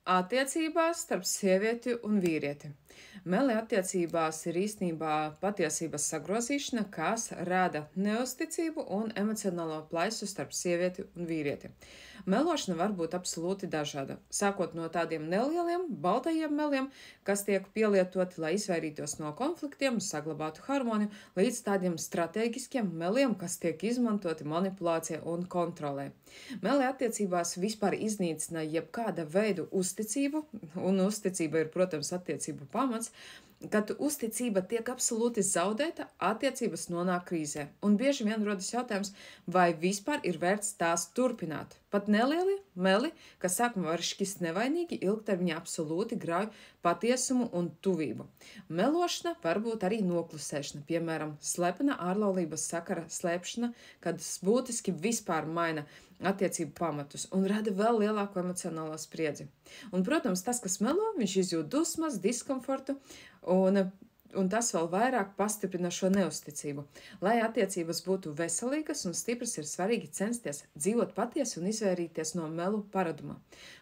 Attiecībās starp sievieti un vīrieti. Meli attiecībās ir īstenībā patiesības sagrozīšana, kas rada neusticību un emocionālo plaisu starp sievieti un vīrieti. Melošana var būt absolūti dažāda, sākot no tādiem nelieliem, baltajiem meliem, kas tiek pielietoti, lai izvairītos no konfliktiem, saglabātu harmoniju, līdz tādiem strateģiskiem meliem, kas tiek izmantoti manipulācijai un kontrolē. Meli attiecībās vispār iznīcina jebkāda veida uzticību, un uzticība ir, protams, attiecību pamats. Kad uzticība tiek absolūti zaudēta, attiecības nonāk krīzē, un bieži vien rodas jautājums, vai vispār ir vērts tās turpināt. Pat nelieli meli, kas sākumā var šķist nevainīgi, ilgtermiņā absolūti grauj patiesumu un tuvību. Melošana var būt arī noklusēšana, piemēram, slepena ārlaulības sakara slēpšana, kad būtiski vispār maina attiecību pamatus un rada vēl lielāku emocionālo spriedzi. Un, protams, tas, kas melo, viņš izjūt dusmas, diskomfortu, un tas vēl vairāk pastiprina šo neusticību. Lai attiecības būtu veselīgas un stipras, ir svarīgi censties dzīvot patiesi un izvairīties no melu paraduma.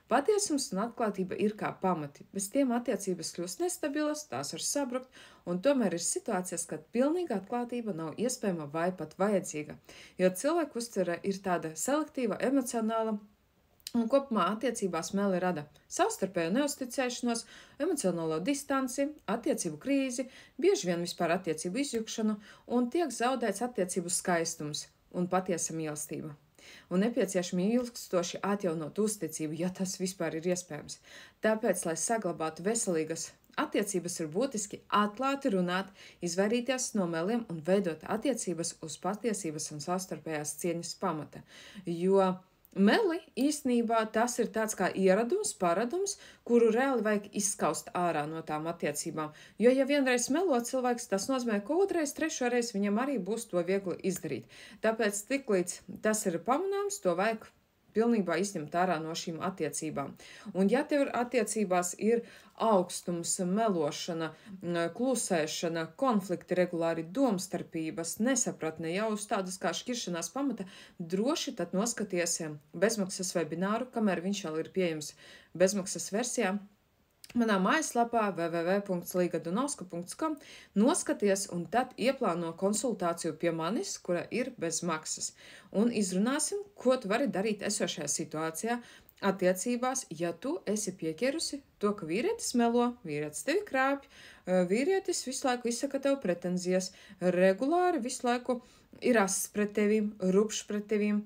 Patiesums un atklātība ir kā pamati. Bez tiem attiecības kļūst nestabilas, tās var sabrukt, un tomēr ir situācijas, kad pilnīga atklātība nav iespējama vai pat vajadzīga, jo cilvēku uztvere ir tāda selektīva, emocionāla, un kopumā attiecībās meli rada savstarpēju neusticēšanos, emocionālo distanci, attiecību krīzi, bieži vien vispār attiecību izjukšanu, un tiek zaudēts attiecību skaistums un patiesa mīlestība. Un nepieciešami ilgstoši atjaunot uzticību, ja tas vispār ir iespējams. Tāpēc, lai saglabātu veselīgas attiecības, ir būtiski atklāti runāt, izvairīties no meliem un veidot attiecības uz patiesības un savstarpējās cieņas pamata. Jo meli īstenībā tas ir tāds kā ieradums, paradums, kuru reāli vajag izskaust ārā no tām attiecībām. Jo, ja vienreiz melo cilvēks, tas nozīmē, ka otrais, trešoreiz viņam arī būs to viegli izdarīt. Tāpēc tiklīdz tas ir pamanāms, to vajag pilnībā izņemt ārā no šīm attiecībām. Un ja tev attiecībās ir augstums, melošana, klusēšana, konflikti regulāri, domstarpības, nesapratne jau uz tādas kā šķiršanās pamata, droši tad noskaties bezmaksas webināru, kamēr viņš vēl ir pieejams bezmaksas versijā. Manā mājaslapā www.ligadunovska.com noskaties un tad ieplāno konsultāciju pie manis, kura ir bez maksas. Un izrunāsim, ko tu vari darīt esošajā situācijā, attiecībās, ja tu esi pieķerusi to, ka vīrietis melo, vīrietis tevi krāpj, vīrietis visu laiku izsaka tev pretenzijas, regulāri visu laiku ir ass pret tevīm, rupšs pret tevīm,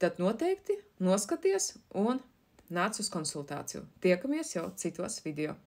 tad noteikti noskaties un nāc uz konsultāciju. Tiekamies jau citos video.